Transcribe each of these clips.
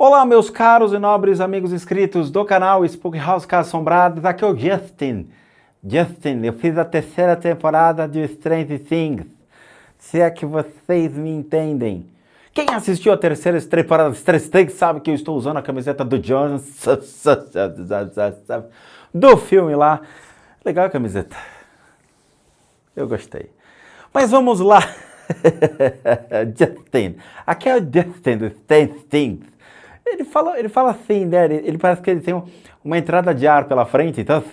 Olá, meus caros e nobres amigos inscritos do canal Spook House Casa Assombrada, aqui é o Justin, eu fiz a terceira temporada de Stranger Things, se é que vocês me entendem. Quem assistiu a terceira temporada de Stranger Things sabe que eu estou usando a camiseta do Jones, do filme lá. Legal a camiseta, eu gostei. Mas vamos lá, Justin, aqui é o Justin do Stranger Things. Ele fala assim, né? Ele parece que ele tem uma entrada de ar pela frente, então...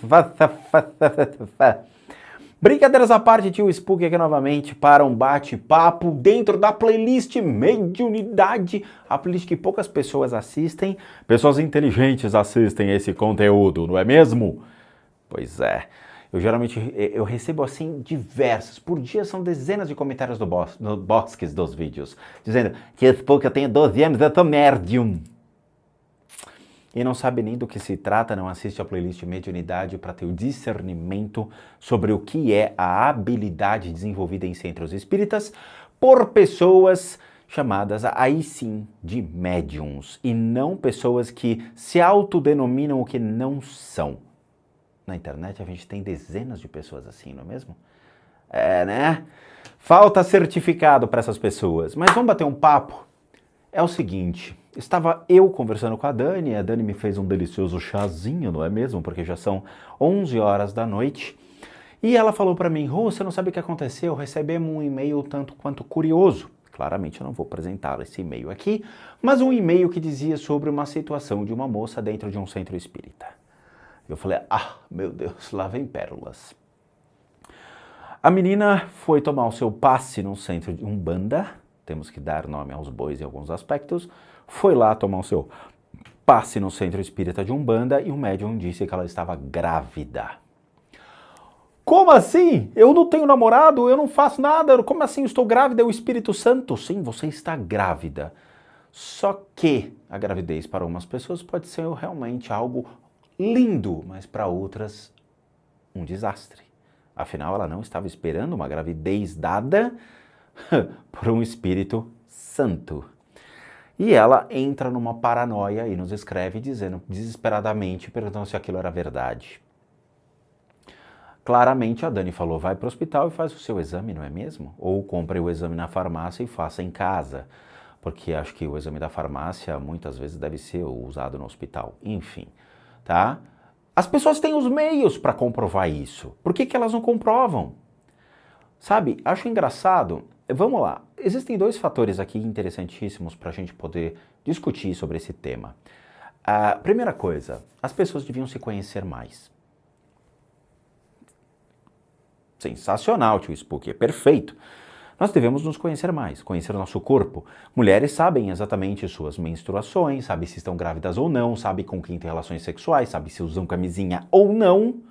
Brincadeiras à parte, tio Spook aqui novamente para um bate-papo dentro da playlist Mediunidade, a playlist que poucas pessoas assistem, pessoas inteligentes assistem esse conteúdo, não é mesmo? Pois é. Eu recebo assim diversos, por dia são dezenas de comentários no box dos vídeos, dizendo que Spook, eu tenho 12 anos, eu tô médium. E não sabe nem do que se trata, não assiste a playlist Mediunidade para ter o discernimento sobre o que é a habilidade desenvolvida em centros espíritas por pessoas chamadas aí sim de médiums e não pessoas que se autodenominam o que não são. Na internet a gente tem dezenas de pessoas assim, não é mesmo? É, né? Falta certificado para essas pessoas. Mas vamos bater um papo? É o seguinte, estava eu conversando com a Dani me fez um delicioso chazinho, não é mesmo? Porque já são 11 horas da noite. E ela falou para mim, você não sabe o que aconteceu? Recebemos um e-mail tanto quanto curioso. Claramente eu não vou apresentar esse e-mail aqui, mas um e-mail que dizia sobre uma situação de uma moça dentro de um centro espírita. Eu falei, meu Deus, lá vem pérolas. A menina foi tomar o seu passe num centro de Umbanda, temos que dar nome aos bois em alguns aspectos, foi lá tomar o seu passe no centro espírita de Umbanda e o médium disse que ela estava grávida. Como assim? Eu não tenho namorado, eu não faço nada, como assim estou grávida? É o Espírito Santo? Sim, você está grávida. Só que a gravidez para algumas pessoas pode ser realmente algo lindo, mas para outras um desastre. Afinal, ela não estava esperando uma gravidez dada por um Espírito Santo. E ela entra numa paranoia e nos escreve dizendo desesperadamente, perguntando se aquilo era verdade. Claramente a Dani falou, vai para o hospital e faz o seu exame, não é mesmo? Ou compre o exame na farmácia e faça em casa. Porque acho que o exame da farmácia muitas vezes deve ser usado no hospital. Enfim, tá? As pessoas têm os meios para comprovar isso. Por que elas não comprovam? Sabe, acho engraçado. Vamos lá, existem dois fatores aqui interessantíssimos para a gente poder discutir sobre esse tema. A primeira coisa, as pessoas deviam se conhecer mais. Sensacional, tio Spook, é perfeito. Nós devemos nos conhecer mais, conhecer o nosso corpo. Mulheres sabem exatamente suas menstruações, sabem se estão grávidas ou não, sabem com quem tem relações sexuais, sabem se usam camisinha ou não,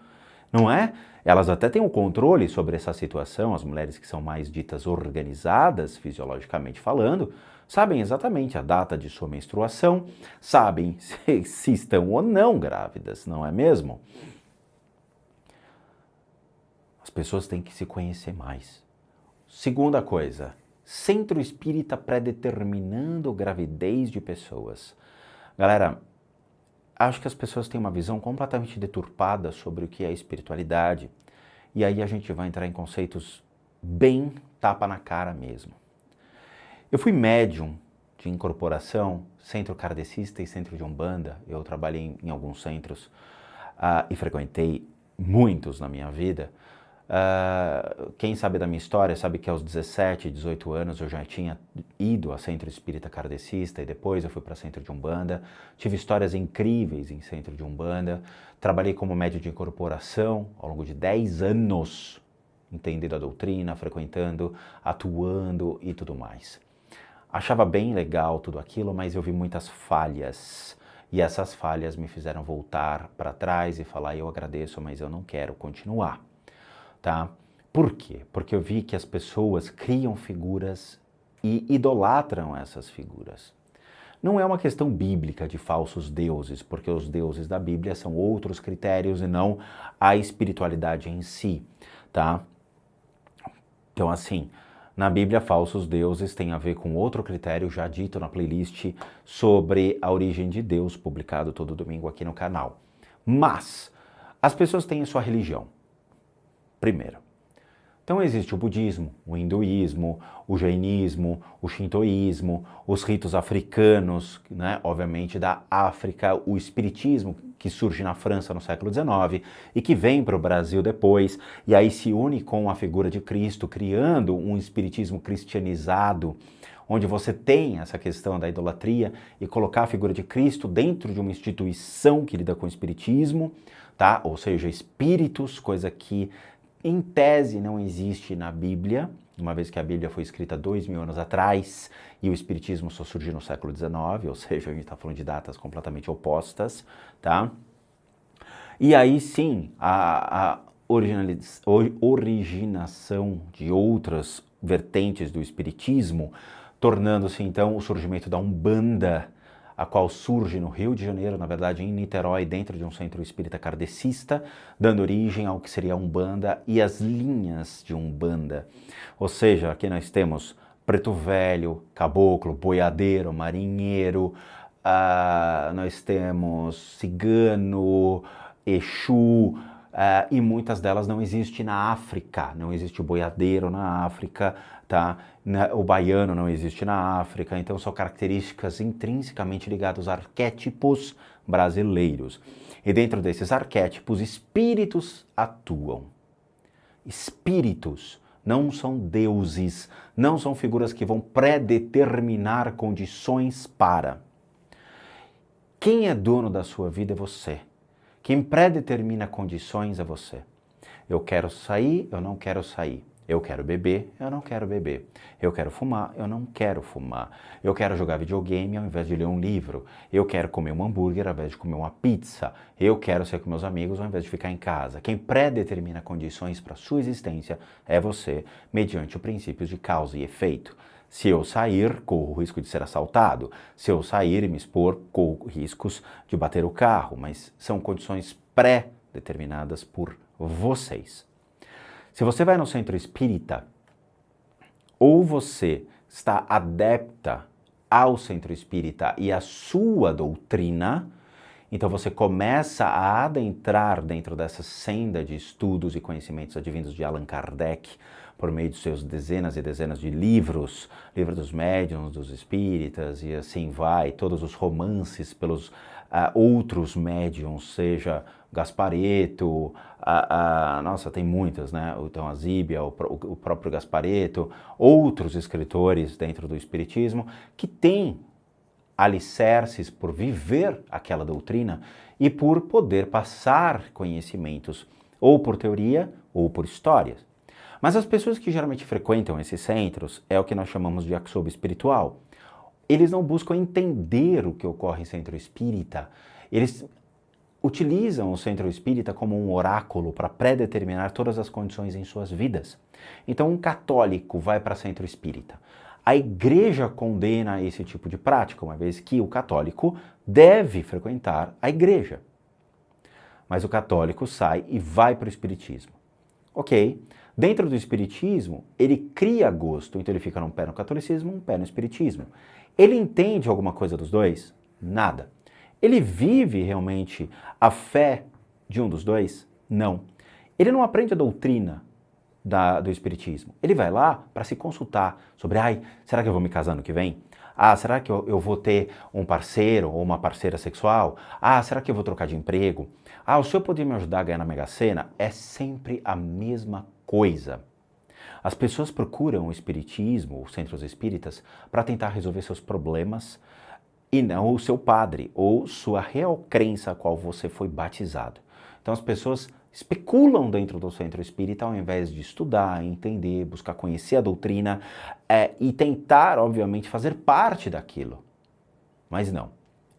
não é? Elas até têm um controle sobre essa situação, as mulheres que são mais ditas organizadas, fisiologicamente falando, sabem exatamente a data de sua menstruação, sabem se estão ou não grávidas, não é mesmo? As pessoas têm que se conhecer mais. Segunda coisa, centro espírita predeterminando gravidez de pessoas. Galera, acho que as pessoas têm uma visão completamente deturpada sobre o que é espiritualidade. E aí a gente vai entrar em conceitos bem tapa na cara mesmo. Eu fui médium de incorporação, centro kardecista e centro de Umbanda. Eu trabalhei em alguns centros e frequentei muitos na minha vida. Quem sabe da minha história sabe que aos 17, 18 anos eu já tinha ido a centro espírita kardecista e depois eu fui para centro de Umbanda. Tive histórias incríveis em centro de Umbanda. Trabalhei como médium de incorporação ao longo de 10 anos, entendendo a doutrina, frequentando, atuando e tudo mais. Achava bem legal tudo aquilo, mas eu vi muitas falhas. E essas falhas me fizeram voltar para trás e falar, eu agradeço, mas eu não quero continuar. Tá? Por quê? Porque eu vi que as pessoas criam figuras e idolatram essas figuras. Não é uma questão bíblica de falsos deuses, porque os deuses da Bíblia são outros critérios e não a espiritualidade em si, tá? Então, assim, Na Bíblia, falsos deuses tem a ver com outro critério já dito na playlist sobre a origem de Deus, publicado todo domingo aqui no canal. Mas as pessoas têm a sua religião, primeiro. Então existe o budismo, o hinduísmo, o jainismo, o shintoísmo, os ritos africanos, né, obviamente da África, o espiritismo que surge na França no século XIX e que vem para o Brasil depois, e aí se une com a figura de Cristo, criando um espiritismo cristianizado, onde você tem essa questão da idolatria e colocar a figura de Cristo dentro de uma instituição que lida com o espiritismo, tá? Ou seja, espíritos, coisa que em tese não existe na Bíblia, uma vez que a Bíblia foi escrita 2000 anos atrás e o Espiritismo só surgiu no século XIX, ou seja, a gente está falando de datas completamente opostas, tá? E aí sim, a originação de outras vertentes do Espiritismo, tornando-se então o surgimento da Umbanda, a qual surge no Rio de Janeiro, na verdade em Niterói, dentro de um centro espírita kardecista, dando origem ao que seria a Umbanda e as linhas de Umbanda. Ou seja, aqui nós temos preto velho, caboclo, boiadeiro, marinheiro, nós temos cigano, exu, e muitas delas não existem na África, não existe o boiadeiro na África, tá? O baiano não existe na África, então são características intrinsecamente ligadas aos arquétipos brasileiros. E dentro desses arquétipos, espíritos atuam. Espíritos não são deuses, não são figuras que vão predeterminar condições para. Quem é dono da sua vida é você. Quem predetermina condições é você. Eu quero sair, eu não quero sair. Eu quero beber, eu não quero beber. Eu quero fumar, eu não quero fumar. Eu quero jogar videogame ao invés de ler um livro. Eu quero comer um hambúrguer ao invés de comer uma pizza. Eu quero sair com meus amigos ao invés de ficar em casa. Quem predetermina condições para a sua existência é você, mediante o princípio de causa e efeito. Se eu sair, corro o risco de ser assaltado. Se eu sair e me expor, corro riscos de bater o carro. Mas são condições pré-determinadas por vocês. Se você vai no centro espírita, ou você está adepta ao centro espírita e à sua doutrina, então você começa a adentrar dentro dessa senda de estudos e conhecimentos advindos de Allan Kardec, por meio de seus dezenas e dezenas de livros, livro dos médiuns, dos espíritas, e assim vai, todos os romances pelos outros médiuns, seja Gasparetto, nossa, tem muitas, né? Então a Zíbia, o próprio Gasparetto, outros escritores dentro do espiritismo que têm alicerces por viver aquela doutrina e por poder passar conhecimentos, ou por teoria ou por histórias. Mas as pessoas que geralmente frequentam esses centros é o que nós chamamos de yakisoba espiritual. Eles não buscam entender o que ocorre em centro espírita, eles utilizam o centro espírita como um oráculo para predeterminar todas as condições em suas vidas. Então um católico vai para centro espírita. A igreja condena esse tipo de prática, uma vez que o católico deve frequentar a igreja. Mas o católico sai e vai para o espiritismo. Ok? Dentro do espiritismo, ele cria gosto, então ele fica um pé no catolicismo, um pé no espiritismo. Ele entende alguma coisa dos dois? Nada. Ele vive realmente a fé de um dos dois? Não. Ele não aprende a doutrina do espiritismo. Ele vai lá para se consultar sobre, será que eu vou me casar no que vem? Será que eu vou ter um parceiro ou uma parceira sexual? Será que eu vou trocar de emprego? O senhor poderia me ajudar a ganhar na Mega Sena? É sempre a mesma coisa. As pessoas procuram o espiritismo, os centros espíritas, para tentar resolver seus problemas e não o seu padre ou sua real crença a qual você foi batizado. Então as pessoas especulam dentro do centro espírita ao invés de estudar, entender, buscar conhecer a doutrina e tentar, obviamente, fazer parte daquilo. Mas não.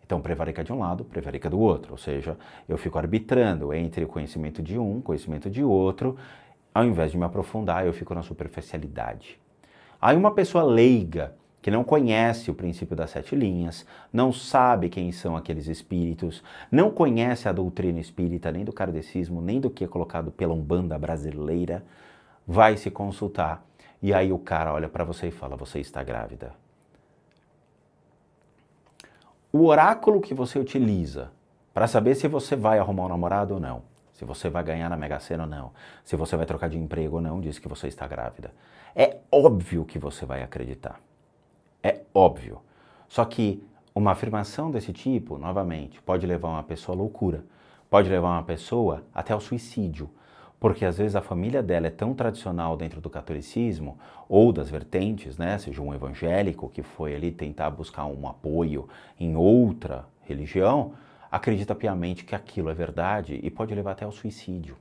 Então prevarica de um lado, prevarica do outro. Ou seja, eu fico arbitrando entre o conhecimento de um, conhecimento de outro. Ao invés de me aprofundar, eu fico na superficialidade. Aí uma pessoa leiga, que não conhece o princípio das 7 linhas, não sabe quem são aqueles espíritos, não conhece a doutrina espírita, nem do kardecismo, nem do que é colocado pela Umbanda brasileira, vai se consultar e aí o cara olha para você e fala, você está grávida. O oráculo que você utiliza para saber se você vai arrumar um namorado ou não, se você vai ganhar na Mega Sena ou não, se você vai trocar de emprego ou não, diz que você está grávida. É óbvio que você vai acreditar. É óbvio. Só que uma afirmação desse tipo, novamente, pode levar uma pessoa à loucura, pode levar uma pessoa até ao suicídio, porque às vezes a família dela é tão tradicional dentro do catolicismo, ou das vertentes, né, seja um evangélico que foi ali tentar buscar um apoio em outra religião, acredita piamente que aquilo é verdade e pode levar até ao suicídio.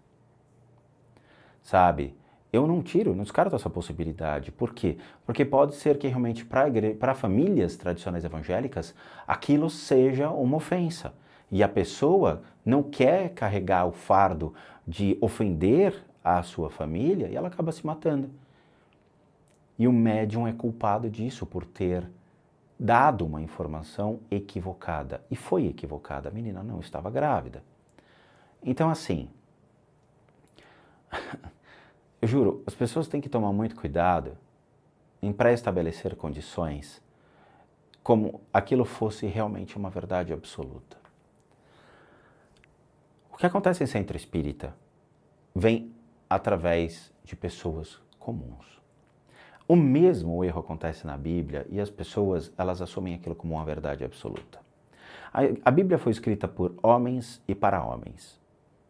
Sabe? Eu não descarto essa possibilidade. Por quê? Porque pode ser que realmente para famílias tradicionais evangélicas aquilo seja uma ofensa. E a pessoa não quer carregar o fardo de ofender a sua família e ela acaba se matando. E o médium é culpado disso por ter dado uma informação equivocada. E foi equivocada. A menina não estava grávida. Então, assim, eu juro, as pessoas têm que tomar muito cuidado em pré-estabelecer condições como aquilo fosse realmente uma verdade absoluta. O que acontece em centro espírita vem através de pessoas comuns. O mesmo erro acontece na Bíblia e as pessoas, elas assumem aquilo como uma verdade absoluta. A Bíblia foi escrita por homens e para homens.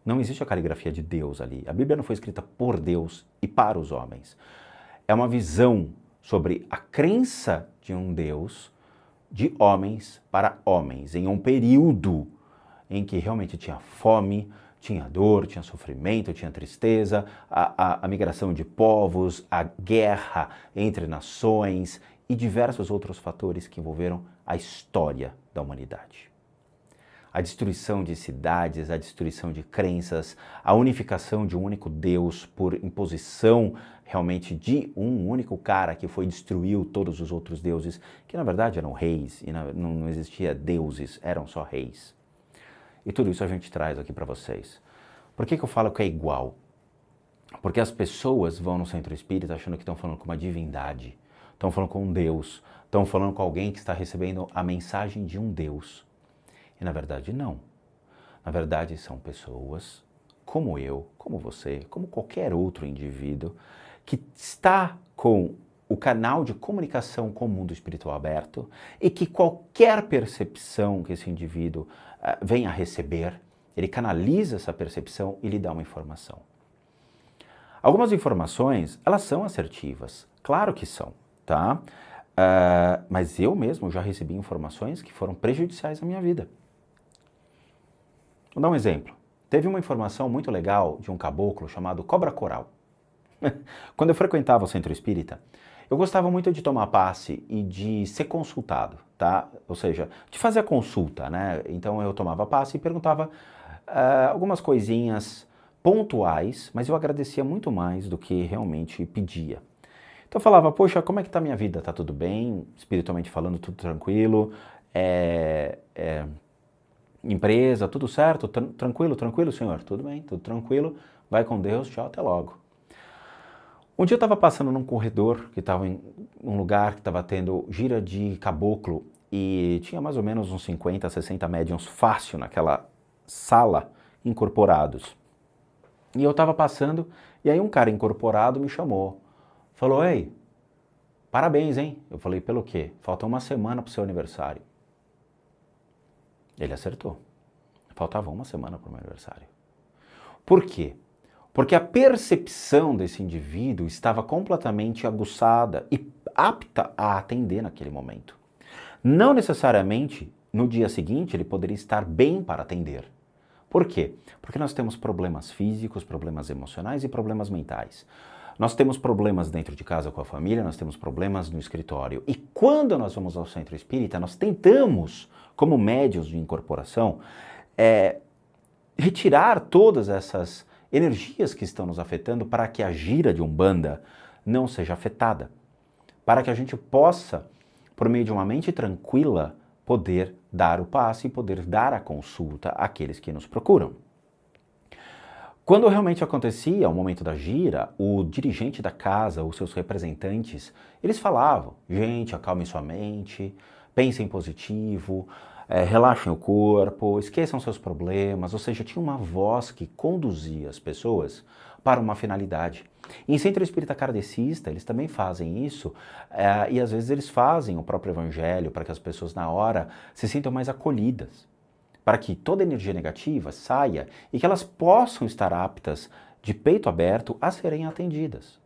Não existe a caligrafia de Deus ali. A Bíblia não foi escrita por Deus e para os homens. É uma visão sobre a crença de um Deus de homens para homens, em um período em que realmente tinha fome, tinha dor, tinha sofrimento, tinha tristeza, a migração de povos, a guerra entre nações e diversos outros fatores que envolveram a história da humanidade. A destruição de cidades, a destruição de crenças, a unificação de um único Deus por imposição realmente de um único cara que destruiu todos os outros deuses, que na verdade eram reis, e não existia deuses, eram só reis. E tudo isso a gente traz aqui para vocês. Por que eu falo que é igual? Porque as pessoas vão no centro espírita achando que estão falando com uma divindade, estão falando com um Deus, estão falando com alguém que está recebendo a mensagem de um Deus. E na verdade não. Na verdade são pessoas como eu, como você, como qualquer outro indivíduo que está com o canal de comunicação com o mundo espiritual aberto e que qualquer percepção que esse indivíduo venha a receber, ele canaliza essa percepção e lhe dá uma informação. Algumas informações, elas são assertivas, claro que são, tá? Mas eu mesmo já recebi informações que foram prejudiciais à minha vida. Vou dar um exemplo. Teve uma informação muito legal de um caboclo chamado Cobra Coral. Quando eu frequentava o centro espírita, eu gostava muito de tomar passe e de ser consultado, tá? Ou seja, de fazer a consulta, né? Então eu tomava passe e perguntava algumas coisinhas pontuais, mas eu agradecia muito mais do que realmente pedia. Então eu falava, poxa, como é que tá a minha vida? Tá tudo bem? Espiritualmente falando, tudo tranquilo? Empresa, tudo certo? Tranquilo, senhor? Tudo bem, tudo tranquilo. Vai com Deus, tchau, até logo. Um dia eu estava passando num corredor, que estava em um lugar que estava tendo gira de caboclo e tinha mais ou menos uns 50, 60 médiuns fácil naquela sala incorporados. E eu estava passando e aí um cara incorporado me chamou. Falou, ei, parabéns, hein? Eu falei, pelo quê? Falta uma semana para o seu aniversário. Ele acertou. Faltava uma semana para o meu aniversário. Por quê? Porque a percepção desse indivíduo estava completamente aguçada e apta a atender naquele momento. Não necessariamente no dia seguinte ele poderia estar bem para atender. Por quê? Porque nós temos problemas físicos, problemas emocionais e problemas mentais. Nós temos problemas dentro de casa com a família, nós temos problemas no escritório. E quando nós vamos ao centro espírita, nós tentamos, como médiuns de incorporação, retirar todas essas energias que estão nos afetando para que a gira de Umbanda não seja afetada. Para que a gente possa, por meio de uma mente tranquila, poder dar o passe e poder dar a consulta àqueles que nos procuram. Quando realmente acontecia o momento da gira, o dirigente da casa, os seus representantes, eles falavam, gente, acalme sua mente, pensem positivo, relaxem o corpo, esqueçam seus problemas, ou seja, tinha uma voz que conduzia as pessoas para uma finalidade. Em centro espírita kardecista, eles também fazem isso, e às vezes eles fazem o próprio evangelho para que as pessoas na hora se sintam mais acolhidas, para que toda energia negativa saia e que elas possam estar aptas, de peito aberto, a serem atendidas.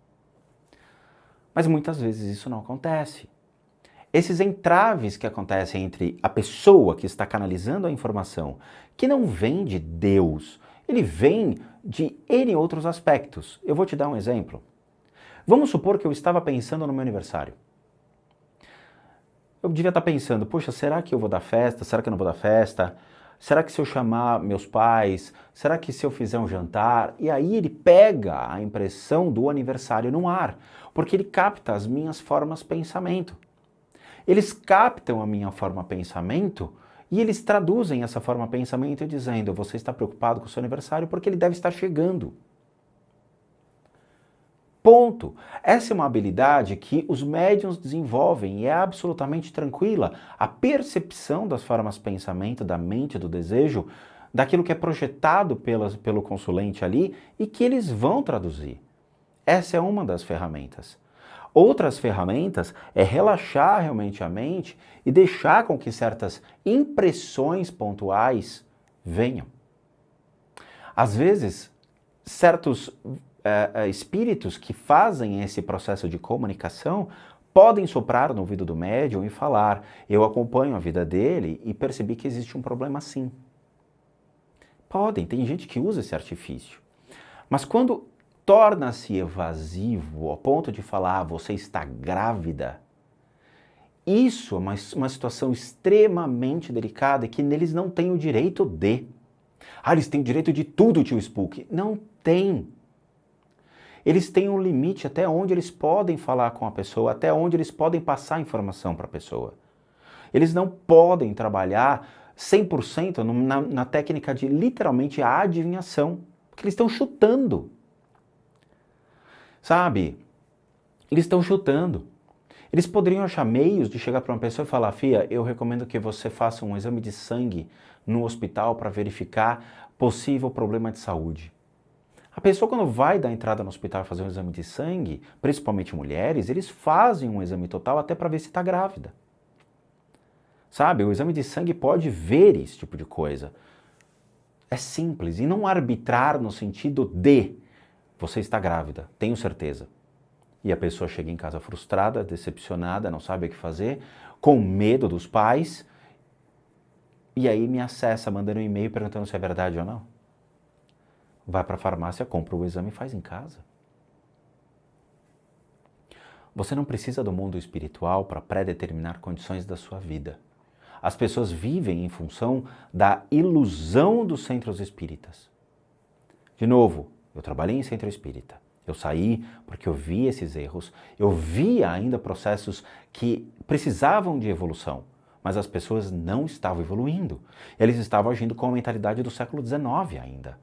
Mas muitas vezes isso não acontece. Esses entraves que acontecem entre a pessoa que está canalizando a informação, que não vem de Deus, ele vem de N outros aspectos. Eu vou te dar um exemplo. Vamos supor que eu estava pensando no meu aniversário. Eu devia estar pensando, poxa, será que eu vou dar festa? Será que eu não vou dar festa? Será que se eu chamar meus pais? Será que se eu fizer um jantar? E aí ele pega a impressão do aniversário no ar, porque ele capta as minhas formas pensamento. Eles captam a minha forma pensamento e eles traduzem essa forma pensamento dizendo, você está preocupado com o seu aniversário porque ele deve estar chegando. Ponto. Essa é uma habilidade que os médiuns desenvolvem e é absolutamente tranquila. A percepção das formas de pensamento, da mente, do desejo, daquilo que é projetado pelo consulente ali e que eles vão traduzir. Essa é uma das ferramentas. Outras ferramentas é relaxar realmente a mente e deixar com que certas impressões pontuais venham. Às vezes, certos espíritos que fazem esse processo de comunicação podem soprar no ouvido do médium e falar, eu acompanho a vida dele e percebi que existe um problema sim. Podem, tem gente que usa esse artifício. Mas quando torna-se evasivo ao ponto de falar, você está grávida, isso é uma situação extremamente delicada que eles não têm o direito de. Eles têm o direito de tudo, tio Spook. Não tem. Eles têm um limite até onde eles podem falar com a pessoa, até onde eles podem passar informação para a pessoa. Eles não podem trabalhar 100% na técnica de literalmente a adivinhação, porque eles estão chutando. Sabe? Eles estão chutando. Eles poderiam achar meios de chegar para uma pessoa e falar, Fia, eu recomendo que você faça um exame de sangue no hospital para verificar possível problema de saúde. A pessoa quando vai dar entrada no hospital fazer um exame de sangue, principalmente mulheres, eles fazem um exame total até para ver se está grávida. Sabe, o exame de sangue pode ver esse tipo de coisa. É simples, e não arbitrar no sentido de você está grávida, tenho certeza. E a pessoa chega em casa frustrada, decepcionada, não sabe o que fazer, com medo dos pais, e aí me acessa mandando um e-mail perguntando se é verdade ou não. Vai para a farmácia, compra o exame e faz em casa. Você não precisa do mundo espiritual para predeterminar condições da sua vida. As pessoas vivem em função da ilusão dos centros espíritas. De novo, eu trabalhei em centro espírita. Eu saí porque eu vi esses erros, eu via ainda processos que precisavam de evolução, mas as pessoas não estavam evoluindo. Eles estavam agindo com a mentalidade do século XIX ainda,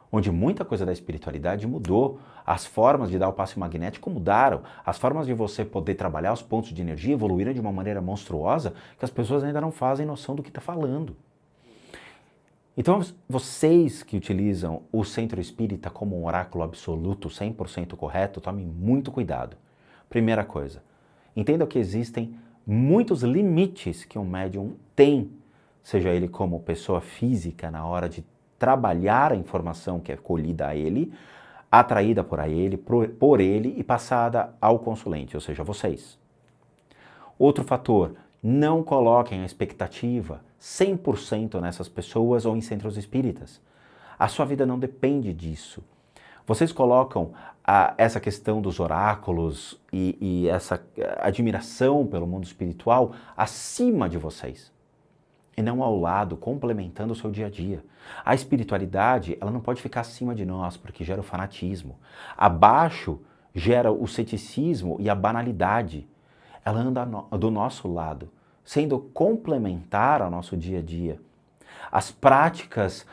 onde muita coisa da espiritualidade mudou, as formas de dar o passe magnético mudaram, as formas de você poder trabalhar os pontos de energia evoluíram de uma maneira monstruosa que as pessoas ainda não fazem noção do que está falando. Então, vocês que utilizam o centro espírita como um oráculo absoluto, 100% correto, tomem muito cuidado. Primeira coisa, entendam que existem muitos limites que um médium tem, seja ele como pessoa física na hora de trabalhar a informação que é colhida a ele, atraída por ele e passada ao consulente, ou seja, vocês. Outro fator, não coloquem a expectativa 100% nessas pessoas ou em centros espíritas. A sua vida não depende disso. Vocês colocam essa questão dos oráculos e essa admiração pelo mundo espiritual acima de vocês. E não ao lado, complementando o seu dia a dia. A espiritualidade, ela não pode ficar acima de nós, porque gera o fanatismo. Abaixo gera o ceticismo e a banalidade. Ela anda do nosso lado, sendo complementar ao nosso dia a dia. As práticas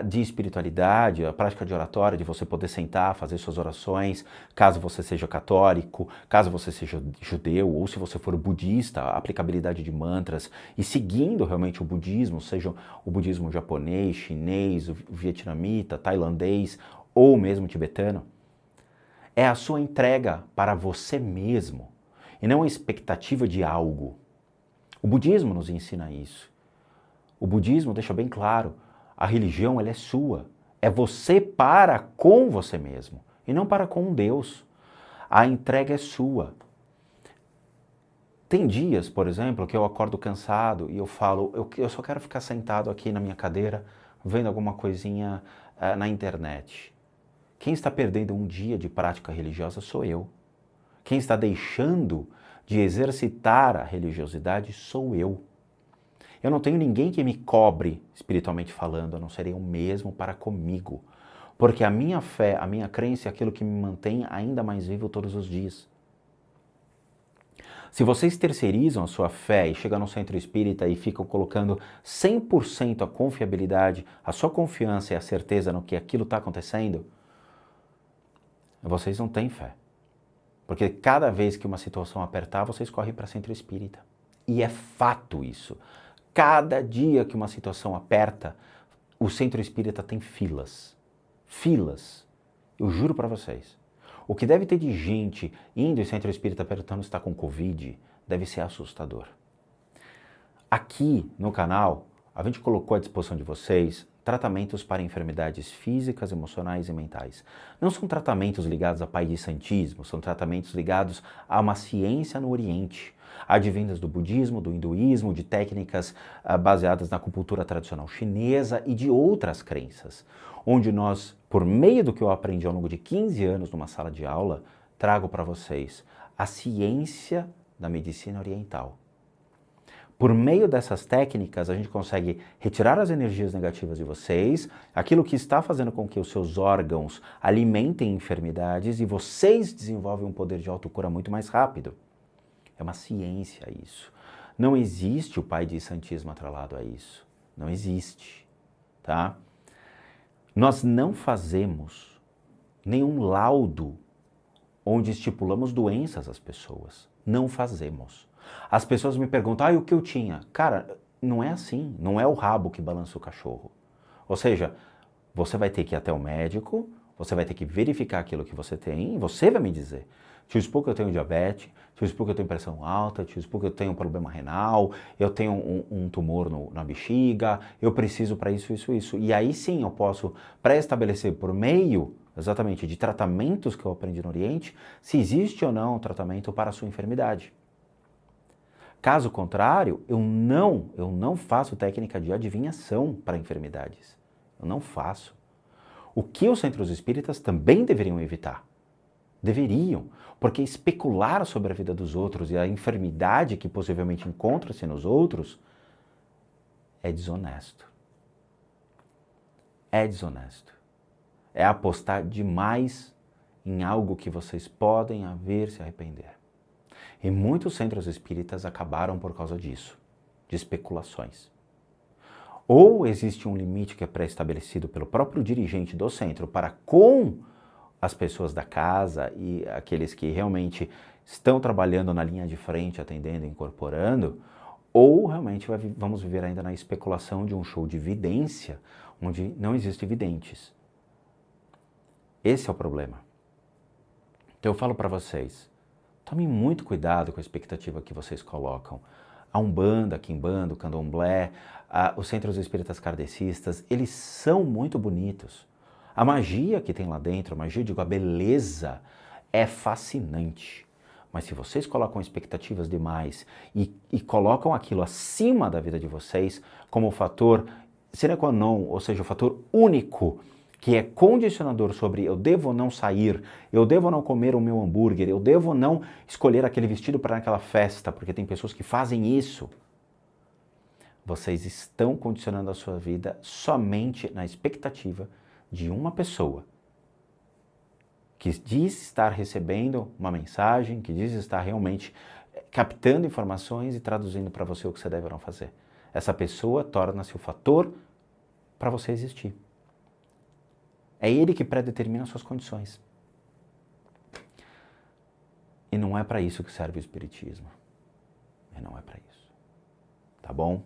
de espiritualidade, a prática de oratória, de você poder sentar, fazer suas orações, caso você seja católico, caso você seja judeu, ou se você for budista, a aplicabilidade de mantras, e seguindo realmente o budismo, seja o budismo japonês, chinês, o vietnamita, tailandês, ou mesmo tibetano, é a sua entrega para você mesmo, e não a expectativa de algo. O budismo nos ensina isso. O budismo deixa bem claro, a religião ela é sua, é você para com você mesmo, e não para com Deus. A entrega é sua. Tem dias, por exemplo, que eu acordo cansado e eu falo, eu só quero ficar sentado aqui na minha cadeira, vendo alguma coisinha na internet. Quem está perdendo um dia de prática religiosa sou eu. Quem está deixando de exercitar a religiosidade sou eu. Eu não tenho ninguém que me cobre, espiritualmente falando, eu não serei o mesmo para comigo. Porque a minha fé, a minha crença é aquilo que me mantém ainda mais vivo todos os dias. Se vocês terceirizam a sua fé e chegam no centro espírita e ficam colocando 100% a confiabilidade, a sua confiança e a certeza no que aquilo está acontecendo, vocês não têm fé. Porque cada vez que uma situação apertar, vocês correm para centro espírita. E é fato isso. Cada dia que uma situação aperta, o centro espírita tem filas. Filas. Eu juro para vocês. O que deve ter de gente indo em centro espírita perguntando se está com Covid, deve ser assustador. Aqui no canal, a gente colocou à disposição de vocês tratamentos para enfermidades físicas, emocionais e mentais. Não são tratamentos ligados a pai de santismo, são tratamentos ligados a uma ciência no Oriente, advindas do budismo, do hinduísmo, de técnicas baseadas na acupuntura tradicional chinesa e de outras crenças, onde nós, por meio do que eu aprendi ao longo de 15 anos numa sala de aula, trago para vocês a ciência da medicina oriental. Por meio dessas técnicas, a gente consegue retirar as energias negativas de vocês, aquilo que está fazendo com que os seus órgãos alimentem enfermidades e vocês desenvolvem um poder de autocura muito mais rápido. É uma ciência isso. Não existe o pai de santismo atrelado a isso. Não existe, tá? Nós não fazemos nenhum laudo onde estipulamos doenças às pessoas. Não fazemos. As pessoas me perguntam, o que eu tinha? Cara, não é assim, não é o rabo que balança o cachorro. Ou seja, você vai ter que ir até o médico, você vai ter que verificar aquilo que você tem, e você vai me dizer. Tio Spook, eu tenho diabetes, tio Spook, eu tenho pressão alta, tio Spook, eu tenho um problema renal, eu tenho um tumor na bexiga, eu preciso para isso, isso, isso. E aí sim eu posso pré-estabelecer por meio, exatamente, de tratamentos que eu aprendi no Oriente, se existe ou não um tratamento para a sua enfermidade. Caso contrário, eu não faço técnica de adivinhação para enfermidades. Eu não faço. O que os centros espíritas também deveriam evitar. Deveriam, porque especular sobre a vida dos outros e a enfermidade que possivelmente encontra-se nos outros é desonesto. É desonesto. É apostar demais em algo que vocês podem vir se arrepender. E muitos centros espíritas acabaram por causa disso, de especulações. Ou existe um limite que é pré-estabelecido pelo próprio dirigente do centro para com as pessoas da casa e aqueles que realmente estão trabalhando na linha de frente, atendendo, incorporando, ou realmente vamos viver ainda na especulação de um show de vidência, onde não existem videntes. Esse é o problema. Então eu falo para vocês, tomem muito cuidado com a expectativa que vocês colocam. A Umbanda, a Quimbanda, o Candomblé, os centros espíritas kardecistas, eles são muito bonitos. A magia que tem lá dentro, a magia, digo, a beleza, é fascinante. Mas se vocês colocam expectativas demais e colocam aquilo acima da vida de vocês como o fator sine qua non, ou seja, o fator único, que é condicionador sobre eu devo não sair, eu devo não comer o meu hambúrguer, eu devo não escolher aquele vestido para aquela festa, porque tem pessoas que fazem isso. Vocês estão condicionando a sua vida somente na expectativa de uma pessoa que diz estar recebendo uma mensagem, que diz estar realmente captando informações e traduzindo para você o que você deve ou não fazer. Essa pessoa torna-se o fator para você existir. É ele que predetermina suas condições. E não é para isso que serve o Espiritismo. E não é para isso. Tá bom?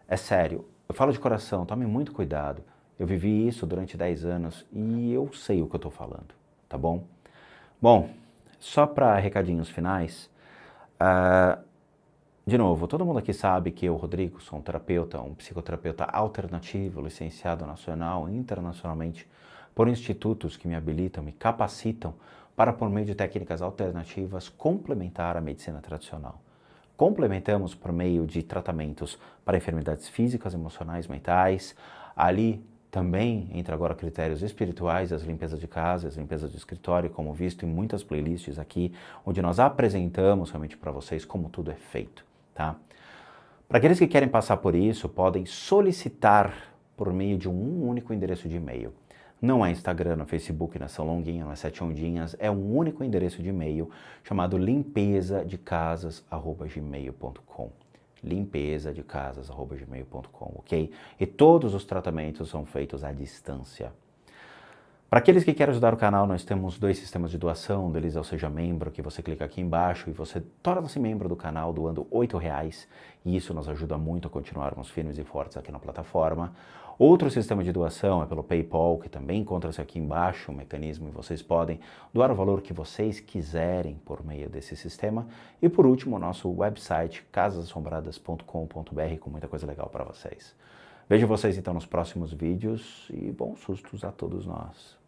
É sério. Eu falo de coração, tome muito cuidado. Eu vivi isso durante 10 anos e eu sei o que eu estou falando. Tá bom? Bom, só para recadinhos finais. De novo, todo mundo aqui sabe que eu, Rodrigo, sou um terapeuta, um psicoterapeuta alternativo, licenciado nacional e internacionalmente por institutos que me habilitam, me capacitam para, por meio de técnicas alternativas, complementar a medicina tradicional. Complementamos por meio de tratamentos para enfermidades físicas, emocionais, mentais. Ali também entra agora critérios espirituais, as limpezas de casa, as limpezas de escritório, como visto em muitas playlists aqui, onde nós apresentamos realmente para vocês como tudo é feito. Tá? Para aqueles que querem passar por isso, podem solicitar por meio de um único endereço de e-mail. Não é Instagram, não é Facebook, não é São Longuinho, não é Sete Ondinhas, é um único endereço de e-mail chamado limpezadecasas@gmail.com. limpezadecasas@gmail.com, ok? E todos os tratamentos são feitos à distância. Para aqueles que querem ajudar o canal, nós temos 2 sistemas de doação, um deles é o Seja Membro, que você clica aqui embaixo e você torna-se membro do canal doando R$ 8, e isso nos ajuda muito a continuarmos firmes e fortes aqui na plataforma. Outro sistema de doação é pelo PayPal, que também encontra-se aqui embaixo, o mecanismo, e vocês podem doar o valor que vocês quiserem por meio desse sistema. E por último, o nosso website, casasassombradas.com.br, com muita coisa legal para vocês. Vejo vocês então nos próximos vídeos e bons sustos a todos nós.